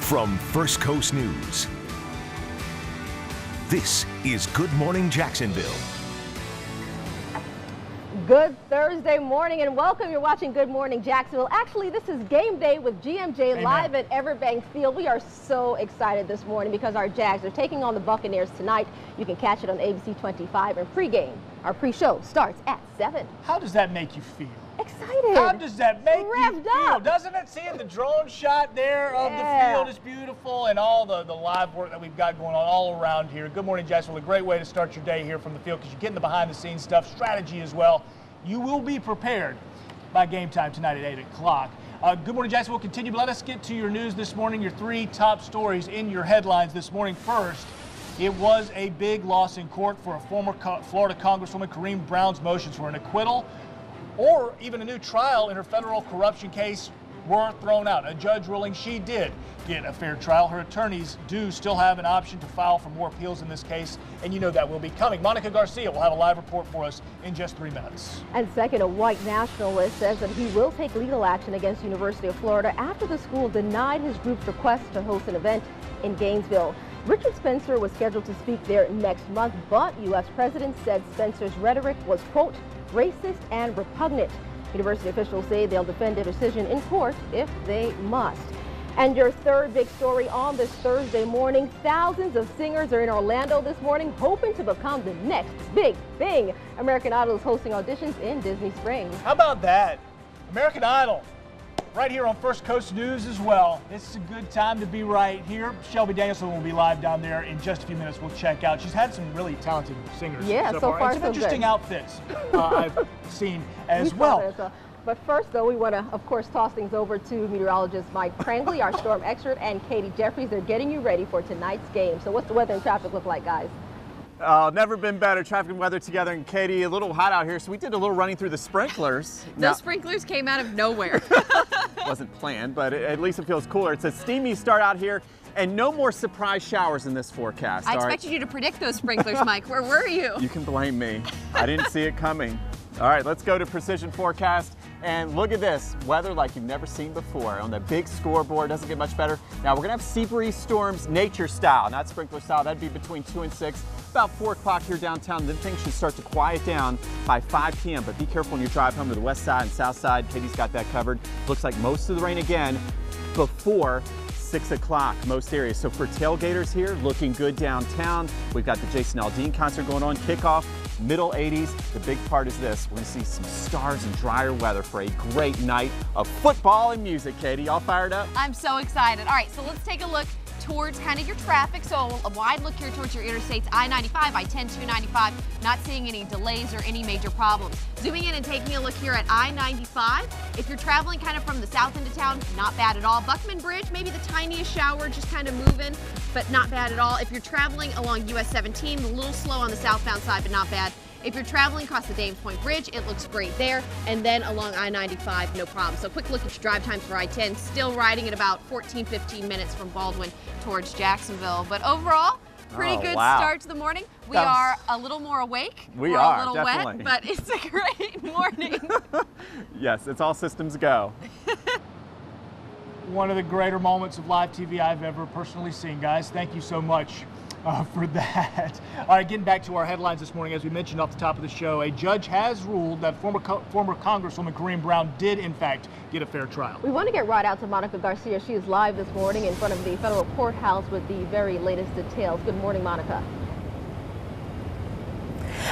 From First Coast News, this is Good Morning Jacksonville. Good Thursday morning and welcome. You're watching Good Morning Jacksonville. Actually, this is game day with GMJ. Amen. Live at Everbank Field. We are so excited this morning because our Jags are taking on the Buccaneers tonight. You can catch it on ABC 25 and pregame. Our pre-show starts at 7. How does that make you feel? Excited. How does that make you feel? Up. Doesn't it? Seeing the drone shot there of the field is beautiful, and all the live work that we've got going on all around here. Good Morning Jacksonville, a great way to start your day here from the field because you're getting the behind-the-scenes stuff, strategy as well. You will be prepared by game time tonight at 8 o'clock. Good Morning Jacksonville will continue, but let us get to your news this morning, your 3 top stories in your headlines this morning. First, it was a big loss in court for a former Florida Congresswoman. Kareem Brown's motions for an acquittal or even a new trial in her federal corruption case were thrown out. A judge ruling she did get a fair trial. Her attorneys do still have an option to file for more appeals in this case, and you know that will be coming. Monica Garcia will have a live report for us in just 3 minutes. And second, a white nationalist says that he will take legal action against University of Florida after the school denied his group's request to host an event in Gainesville. Richard Spencer was scheduled to speak there next month, but U.S. President said Spencer's rhetoric was, quote, racist and repugnant. University officials say they'll defend their decision in court if they must. And your third big story on this Thursday morning, thousands of singers are in Orlando this morning hoping to become the next big thing. American Idol is hosting auditions in Disney Springs. How about that? American Idol, right here on First Coast News as well. This is a good time to be right here. Shelby Danielson will be live down there in just a few minutes. We'll check out. She's had some really talented singers so far. And some interesting outfits I've seen as well. But first, though, we want to, of course, toss things over to meteorologist Mike Prangley, our storm expert, and Katie Jeffries. They're getting you ready for tonight's game. So what's the weather and traffic look like, guys? Never been better. Traffic and weather together. And Katie, a little hot out here, so we did a little running through the sprinklers. Those sprinklers came out of nowhere. Wasn't planned, but at least it feels cooler. It's a steamy start out here, and no more surprise showers in this forecast. I expected you to predict those sprinklers, Mike. Where were you? You can blame me. I didn't see it coming. All right, let's go to precision forecast. And look at this, weather like you've never seen before. On the big scoreboard, doesn't get much better. Now we're gonna have sea breeze storms nature style, not sprinkler style. That'd be between 2 and 6. About 4 o'clock here downtown. Then things should start to quiet down by 5 p.m. But be careful when you drive home to the west side and south side. Katie's got that covered. Looks like most of the rain again before 6 o'clock, most areas. So for tailgaters here, looking good downtown. We've got the Jason Aldean concert going on, kickoff, middle 80s. The big part is this, we're gonna see some stars and drier weather for a great night of football and music. Katie, all fired up? I'm so excited. All right, so let's take a look towards kind of your traffic. So a wide look here towards your interstates, I-95, I-10, 295, not seeing any delays or any major problems. Zooming in and taking a look here at I-95. If you're traveling kind of from the south into town, not bad at all. Buckman Bridge, maybe the tiniest shower, just kind of moving, but not bad at all. If you're traveling along US 17, a little slow on the southbound side, but not bad. If you're traveling across the Dames Point Bridge, it looks great there. And then along I-95, no problem. So quick look at your drive times for I-10, still riding at about 14, 15 minutes from Baldwin towards Jacksonville. But overall, pretty good start to the morning. We are a little more awake. We're a little definitely wet, but it's a great morning. Yes, it's all systems go. One of the greater moments of live TV I've ever personally seen, guys. Thank you so much for that. All right, getting back to our headlines this morning, as we mentioned off the top of the show, a judge has ruled that former Congresswoman Kareem Brown did, in fact, get a fair trial. We want to get right out to Monica Garcia. She is live this morning in front of the federal courthouse with the very latest details. Good morning, Monica.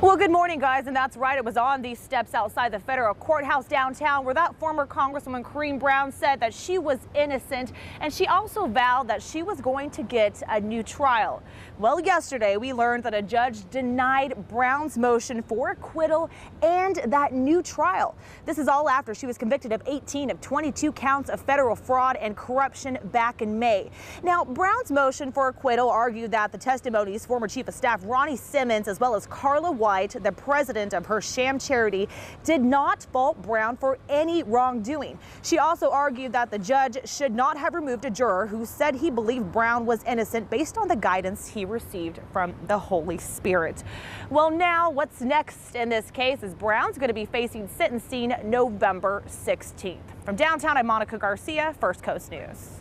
Well, good morning, guys, and that's right. It was on these steps outside the federal courthouse downtown where that former Congresswoman Kareem Brown said that she was innocent, and she also vowed that she was going to get a new trial. Well, yesterday we learned that a judge denied Brown's motion for acquittal and that new trial. This is all after she was convicted of 18 of 22 counts of federal fraud and corruption back in May. Now, Brown's motion for acquittal argued that the testimonies former Chief of Staff Ronnie Simmons as well as Carla White, the president of her sham charity, did not fault Brown for any wrongdoing. She also argued that the judge should not have removed a juror who said he believed Brown was innocent based on the guidance he received from the Holy Spirit. Well, now what's next in this case is Brown's going to be facing sentencing November 16th. From downtown, I'm Monica Garcia, First Coast News.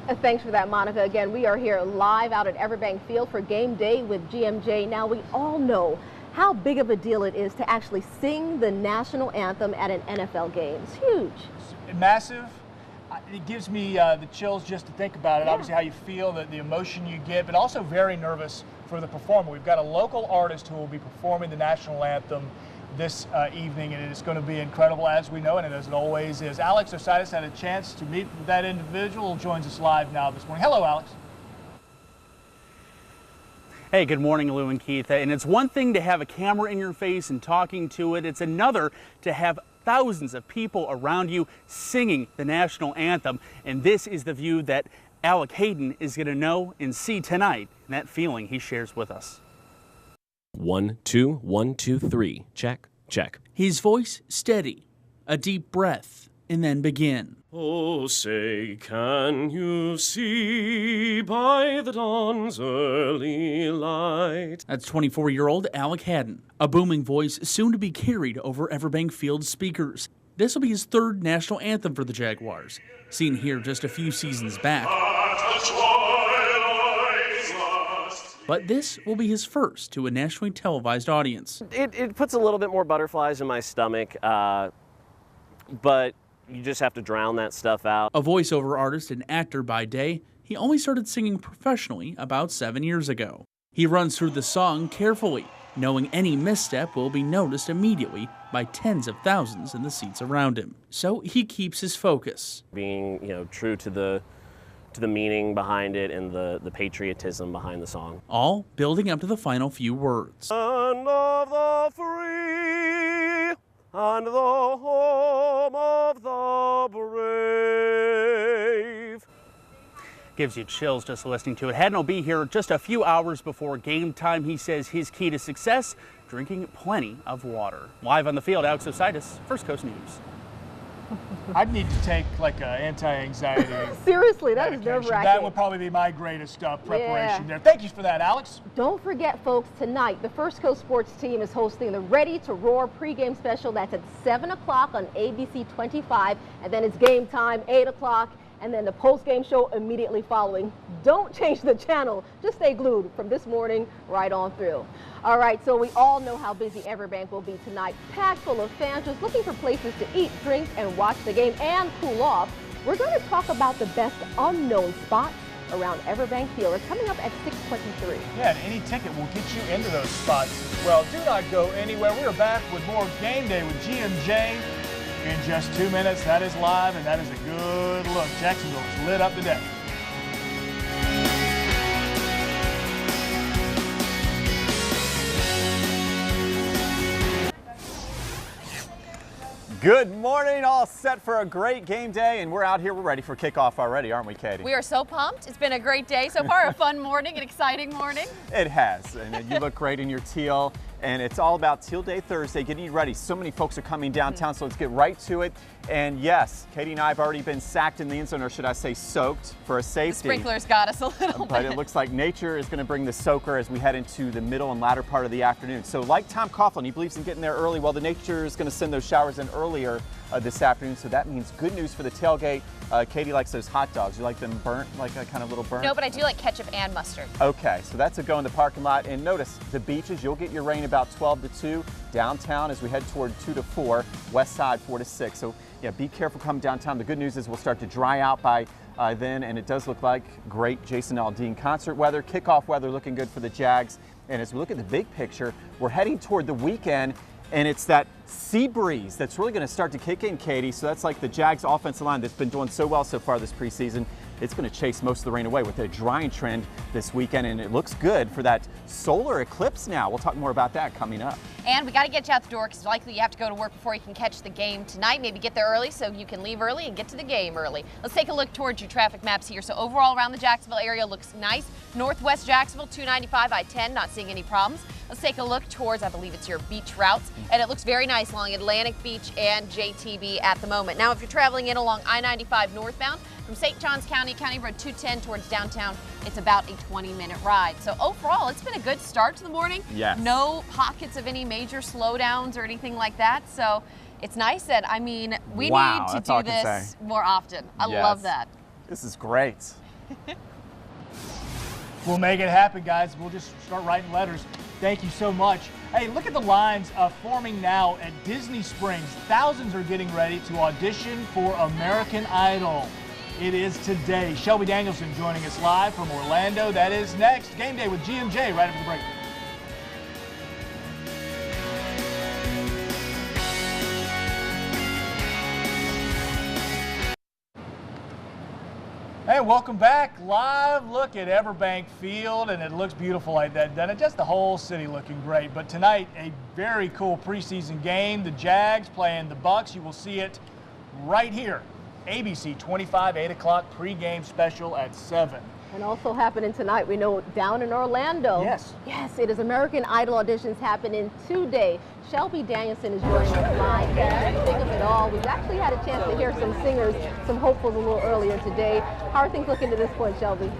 Thanks for that, Monica. Again, we are here live out at Everbank Field for game day with GMJ. Now, we all know how big of a deal it is to actually sing the national anthem at an NFL game. It's huge. It's massive. It gives me the chills just to think about it. Yeah. Obviously, how you feel, the emotion you get, but also very nervous for the performer. We've got a local artist who will be performing the national anthem this evening, and it's going to be incredible as we know it, and as it always is. Alex Osiris had a chance to meet with that individual, joins us live now this morning. Hello, Alex. Hey, good morning, Lou and Keith. And it's one thing to have a camera in your face and talking to it. It's another to have thousands of people around you singing the national anthem. And this is the view that Alec Hayden is going to know and see tonight, and that feeling he shares with us. 1, 2, 1, 2, 3. Check, check. His voice steady, a deep breath, and then begin. Oh, say, can you see by the dawn's early light? That's 24-year-old Alec Hayden, a booming voice soon to be carried over Everbank Field speakers. This will be his third national anthem for the Jaguars, seen here just a few seasons back. But this will be his first to a nationally televised audience. It puts a little bit more butterflies in my stomach, but you just have to drown that stuff out. A voiceover artist and actor by day, he only started singing professionally about 7 years ago. He runs through the song carefully, knowing any misstep will be noticed immediately by tens of thousands in the seats around him. So he keeps his focus. Being, true to the meaning behind it and the patriotism behind the song. All building up to the final few words. Land of the free and the home of the brave. Gives you chills just listening to it. Hayden will be here just a few hours before game time. He says his key to success, drinking plenty of water. Live on the field, Alex Osiris, First Coast News. I'd need to take like an anti-anxiety. Seriously, that is medication. nerve-wracking. That would probably be my greatest preparation Yeah. there. Thank you for that, Alex. Don't forget, folks, tonight the First Coast Sports team is hosting the Ready to Roar pregame special. That's at 7 o'clock on ABC 25, and then it's game time, 8 o'clock, and then the post-game show immediately following. Don't change the channel. Just stay glued from this morning right on through. All right, so we all know how busy Everbank will be tonight. Packed full of fans just looking for places to eat, drink, and watch the game and cool off. We're going to talk about the best unknown spots around Everbank Field. It's coming up at 6:23. Yeah, and any ticket will get you into those spots as well. Do not go anywhere. We are back with more Game Day with GMJ in just 2 minutes. That is live, and that is a good look. Jacksonville is lit up today. Good morning, all set for a great game day, and we're out here, we're ready for kickoff already, aren't we, Katie? We are so pumped. It's been a great day so far, a fun morning, an exciting morning. It has, and you look great in your teal, and it's all about Teal Day Thursday, getting you ready. So many folks are coming downtown, so let's get right to it. And yes, Katie and I have already been sacked in the end zone, or should I say soaked, for a safety. The sprinklers got us a little But bit. it looks like nature is going to bring the soaker as we head into the middle and latter part of the afternoon. So like Tom Coughlin, he believes in getting there early. Well, the nature is going to send those showers in earlier this afternoon, so that means good news for the tailgate. Katie likes those hot dogs. You like them burnt, like a kind of little burnt? No, but I do like ketchup and mustard. Okay, so that's a go in the parking lot. And notice the beaches, you'll get your rain about 12 to 2. Downtown as we head toward 2 to 4. West side 4 to 6. So yeah, be careful coming downtown. The good news is we'll start to dry out by then, and it does look like great Jason Aldean concert weather. Kickoff weather looking good for the Jags. And as we look at the big picture, we're heading toward the weekend, and it's that sea breeze that's really going to start to kick in, Katie. So that's like the Jags offensive line that's been doing so well so far this preseason. It's going to chase most of the rain away with a drying trend this weekend, and it looks good for that solar eclipse now. We'll talk more about that coming up. And we got to get you out the door because likely you have to go to work before you can catch the game tonight. Maybe get there early so you can leave early and get to the game early. Let's take a look towards your traffic maps here. So overall around the Jacksonville area looks nice. Northwest Jacksonville, 295 I-10, not seeing any problems. Let's take a look towards, I believe it's your beach routes, and it looks very nice along Atlantic Beach and JTB at the moment. Now, if you're traveling in along I-95 northbound from St. Johns County, County Road 210 towards downtown, it's about a 20-minute ride. So overall, it's been a good start to the morning. Yes. No pockets of any major slowdowns or anything like that. So it's nice that, I mean, we Wow, need to that's all I do can this say. more often. I Yes. love that. This is great. We'll make it happen, guys. We'll just start writing letters. Thank you so much. Hey, look at the lines forming now at Disney Springs. Thousands are getting ready to audition for American Idol. It is today. Shelby Danielson joining us live from Orlando. That is next. Game Day with G&J right after the break. Hey, welcome back. Live look at Everbank Field, and it looks beautiful like that, doesn't it? Just the whole city looking great. But tonight, a very cool preseason game. The Jags playing the Bucks. You will see it right here. ABC 25, 8 o'clock pregame special at 7. And also happening tonight, we know, down in Orlando. Yes. Yes, it is American Idol auditions happening today. Shelby Danielson is joining us live. And what do you think of it all? We've actually had a chance to hear some singers, some hopefuls a little earlier today. How are things looking to this point, Shelby?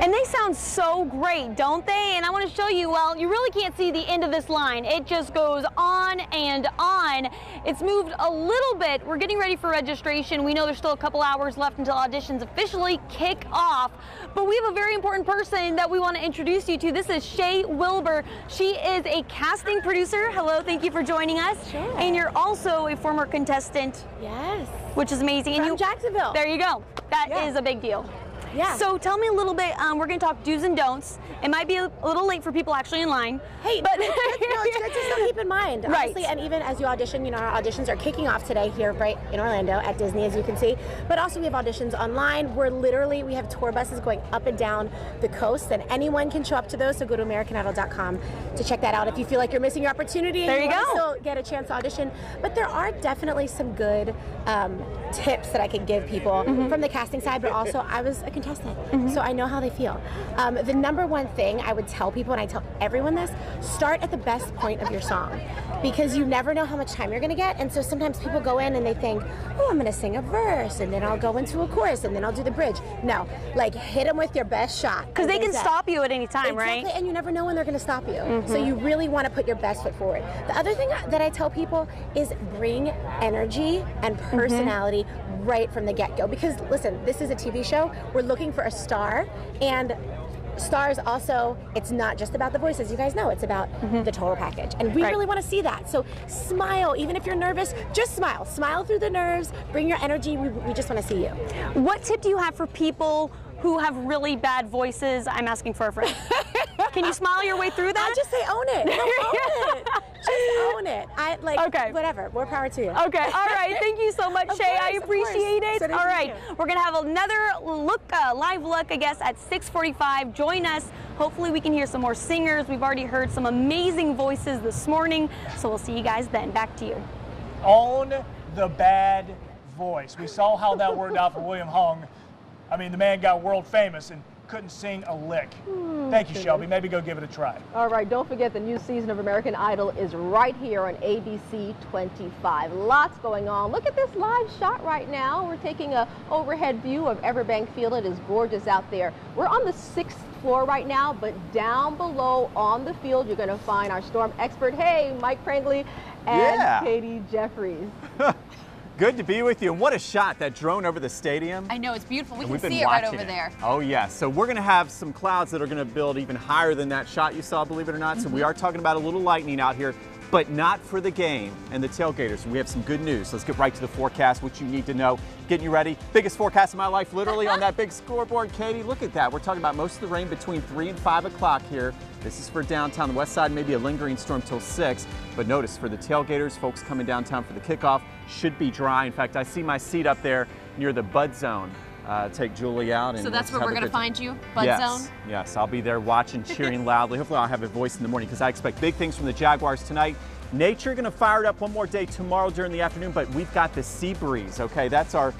And they sound so great, don't they? And I want to show you, well, you really can't see the end of this line. It just goes on and on. It's moved a little bit. We're getting ready for registration. We know there's still a couple hours left until auditions officially kick off. But we have a very important person that we want to introduce you to. This is Shay Wilbur. She is a casting producer. Hello, thank you for joining us. Sure. And you're also a former contestant. Yes. Which is amazing. From Jacksonville. There you go. That is a big deal. Yeah. So tell me a little bit, we're going to talk do's and don'ts. It might be a little late for people actually in line. Hey, but it's good to still keep in mind, honestly, Right. and even as you audition, you know, our auditions are kicking off today here right in Orlando at Disney, as you can see, but also we have auditions online. We have tour buses going up and down the coast, and anyone can show up to those, so go to AmericanIdol.com to check that out if you feel like you're missing your opportunity and There you want to go. still get a chance to audition. But there are definitely some good tips that I could give people from the casting side, but also I was a contestant, so I know how they feel. The number one thing I would tell people, and I tell everyone this, start at the best point of your song, because you never know how much time you're going to get. And so sometimes people go in and they think, oh, I'm going to sing a verse and then I'll go into a chorus and then I'll do the bridge. No, like hit them with your best shot. Because they can stop you at any time, Exactly, right? and you never know when they're going to stop you. So you really want to put your best foot forward. The other thing that I tell people is bring energy and personality right from the get-go. Because listen, this is a TV show. We're looking for a star, and stars also, it's not just about the voices, you guys know, it's about the total package. And we really want to see that. So smile, even if you're nervous, just smile. Smile through the nerves, bring your energy, we just want to see you. What tip do you have for people who have really bad voices? I'm asking for a friend. Can you smile your way through that? I just say own it. No, own it. Just own it. Whatever. More power to you. Okay. All right. Thank you so much, Shay. I appreciate it. So nice All to right. meet you. We're going to have another look, live look, I guess, at 6:45. Join us. Hopefully we can hear some more singers. We've already heard some amazing voices this morning. So we'll see you guys then. Back to you. Own the bad voice. We saw how that worked out for William Hung. I mean, the man got world famous and couldn't sing a lick. Thank you, Shelby. Maybe go give it a try. All right, don't forget the new season of American Idol is right here on ABC 25. Lots going on. Look at this live shot right now. We're taking an overhead view of Everbank Field. It is gorgeous out there. We're on the 6th floor right now, but down below on the field, you're going to find our storm expert, hey, Mike Prangley and Katie Jeffries. Good to be with you. And what a shot, that drone over the stadium. I know, it's beautiful. We And can we've see been it right watching over there. Oh, yeah. So we're going to have some clouds that are going to build even higher than that shot you saw, believe it or not. So we are talking about a little lightning out here, but not for the game and the tailgaters. We have some good news. Let's get right to the forecast, what you need to know. Getting you ready. Biggest forecast of my life, literally on that big scoreboard. Katie, look at that. We're talking about most of the rain between 3 and 5 o'clock here. This is for downtown, the west side, maybe a lingering storm till 6. But notice for the tailgaters, folks coming downtown for the kickoff, should be dry. In fact, I see my seat up there near the Bud Zone. Take Julie out. And So that's where we're going to find you, Bud Zone? Yes, I'll be there watching, cheering loudly. Hopefully I'll have a voice in the morning because I expect big things from the Jaguars tonight. Nature going to fire it up one more day tomorrow during the afternoon, but we've got the sea breeze, okay? That's our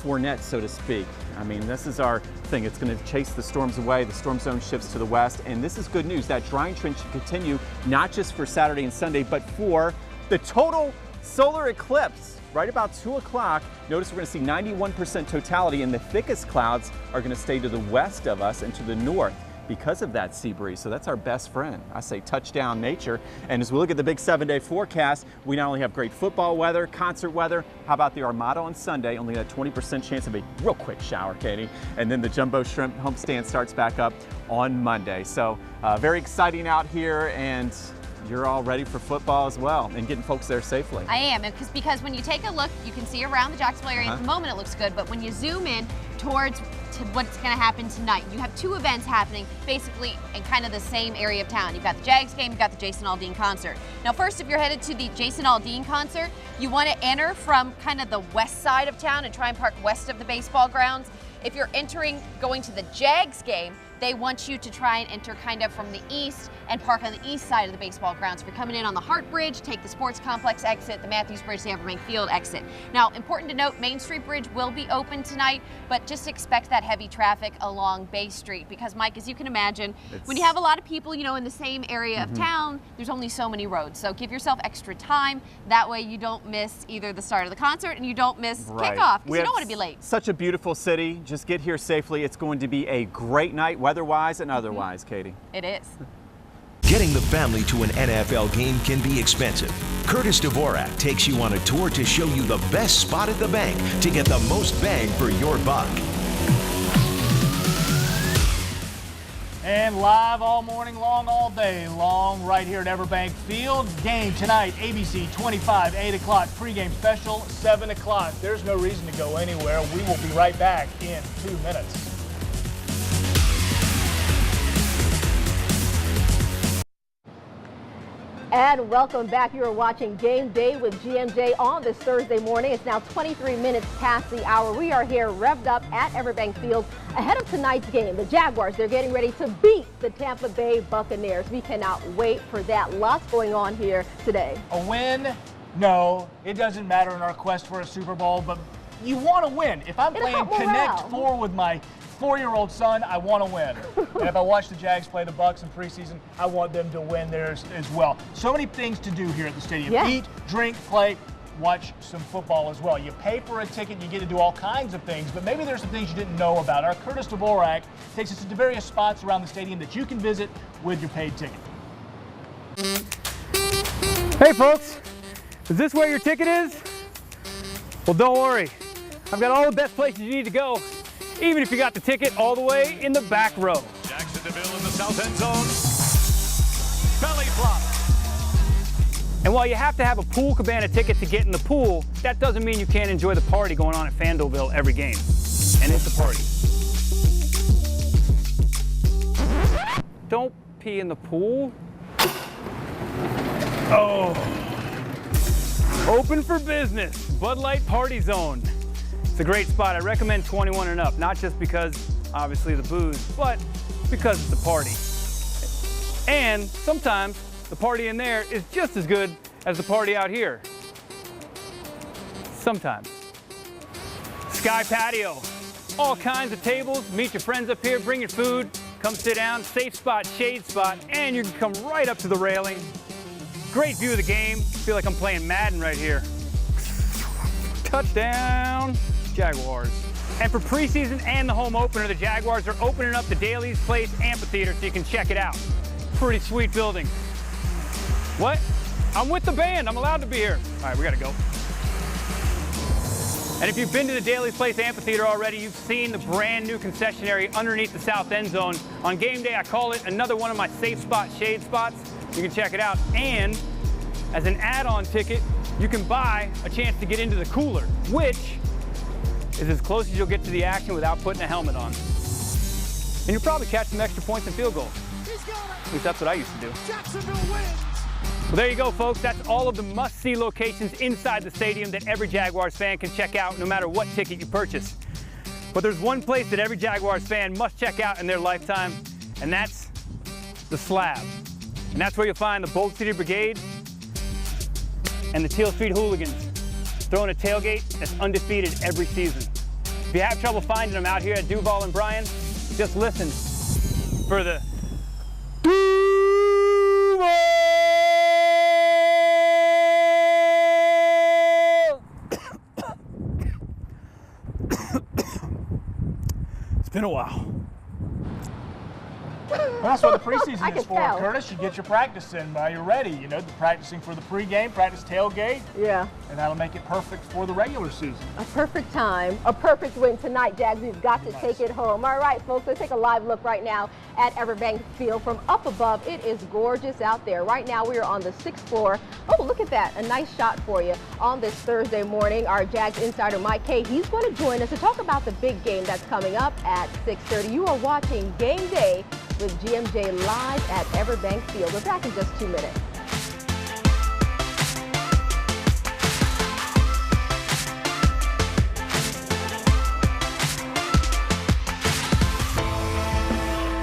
Fournette, so to speak. I mean, this is our thing. It's going to chase the storms away. The storm zone shifts to the west, and this is good news. That drying trend should continue, not just for Saturday and Sunday, but for the total solar eclipse. Right about 2 o'clock, notice we're going to see 91% totality, and the thickest clouds are going to stay to the west of us and to the north. because of that sea breeze. So that's our best friend. I say touchdown nature. And as we look at the big 7-day forecast, we not only have great football weather, concert weather, how about the Armada on Sunday? Only a 20% chance of a real quick shower, Katie. And then the Jumbo Shrimp homestand starts back up on Monday. So very exciting out here, and you're all ready for football as well and getting folks there safely. I am, because when you take a look, you can see around the Jacksonville area. At the moment it looks good, but when you zoom in towards what's going to happen tonight, you have two events happening basically in kind of the same area of town. You've got the Jags game, you've got the Jason Aldean concert. Now first, if you're headed to the Jason Aldean concert, you want to enter from kind of the west side of town and try and park west of the baseball grounds. If you're going to the Jags game, they want you to try and enter kind of from the east and park on the east side of the baseball grounds. If you're coming in on the Hart Bridge, take the Sports Complex exit, the Matthews Bridge, the Everbank Field exit. Now, important to note, Main Street Bridge will be open tonight, but just expect that heavy traffic along Bay Street because, Mike, as you can imagine, when you have a lot of people, in the same area of town, there's only so many roads. So give yourself extra time. That way you don't miss either the start of the concert and you don't miss kickoff because you don't want to be late. Such a beautiful city. Just get here safely. It's going to be a great night, weather-wise and otherwise, Katie. It is. Getting the family to an NFL game can be expensive. Curtis Dvorak takes you on a tour to show you the best spot at the bank to get the most bang for your buck. And live all morning long, all day long, right here at Everbank Field. Game tonight, ABC 25, 8 o'clock. Pregame special, 7 o'clock. There's no reason to go anywhere. We will be right back in 2 minutes. And welcome back. You are watching Game Day with GMJ on this Thursday morning. It's now 23 minutes past the hour. We are here revved up at Everbank Field ahead of tonight's game. The Jaguars, they're getting ready to beat the Tampa Bay Buccaneers. We cannot wait for that. Lots going on here today. A win? No, it doesn't matter in our quest for a Super Bowl, but you want to win. If I'm playing Connect 4 with my 4-year-old son, I want to win. And if I watch the Jags play the Bucs in preseason, I want them to win theirs as well. So many things to do here at the stadium. Yeah. Eat, drink, play, watch some football as well. You pay for a ticket, you get to do all kinds of things, but maybe there's some things you didn't know about. Our Curtis Dvorak takes us to various spots around the stadium that you can visit with your paid ticket. Hey folks, is this where your ticket is? Well, don't worry. I've got all the best places you need to go, even if you got the ticket all the way in the back row. Jacksonville in the south end zone. Belly flop. And while you have to have a pool cabana ticket to get in the pool, that doesn't mean you can't enjoy the party going on at Fanduelville every game. And it's a party. Don't pee in the pool. Oh. Open for business, Bud Light Party Zone. It's a great spot. I recommend 21 and up, not just because, obviously, the booze, but because it's a party. And sometimes the party in there is just as good as the party out here. Sometimes. Sky Patio. All kinds of tables. Meet your friends up here. Bring your food. Come sit down. Safe spot, shade spot, and you can come right up to the railing. Great view of the game. Feel like I'm playing Madden right here. Touchdown, Jaguars. And for preseason and the home opener, the Jaguars are opening up the Daly's Place Amphitheater so you can check it out. Pretty sweet building. What? I'm with the band. I'm allowed to be here. All right, we gotta go. And if you've been to the Daly's Place Amphitheater already, you've seen the brand new concessionary underneath the south end zone. On game day, I call it another one of my safe spot shade spots. You can check it out. And as an add-on ticket, you can buy a chance to get into the cooler, which is as close as you'll get to the action without putting a helmet on. And you'll probably catch some extra points and field goals. At least that's what I used to do. Jacksonville wins. Well, there you go, folks. That's all of the must-see locations inside the stadium that every Jaguars fan can check out no matter what ticket you purchase. But there's one place that every Jaguars fan must check out in their lifetime, and that's the Slab. And that's where you'll find the Bold City Brigade and the Teal Street Hooligans throwing a tailgate that's undefeated every season. If you have trouble finding them out here at Duval and Bryan, just listen for the Duval! It's been a while. Well, that's what the preseason I is can for, tell. Curtis. You get your practice in while you're ready. You know, the practicing for the pregame, practice tailgate. Yeah. And that'll make it perfect for the regular season. A perfect time, a perfect win tonight, Jags. We've got to take it home. All right, folks, let's take a live look right now at Everbank Field from up above. It is gorgeous out there. Right now, we are on the 6th floor. Oh, look at that. A nice shot for you on this Thursday morning. Our Jags insider, Mike Kay, he's going to join us to talk about the big game that's coming up at 6:30. You are watching Game Day with GMJ live at Everbank Field. We're back in just 2 minutes.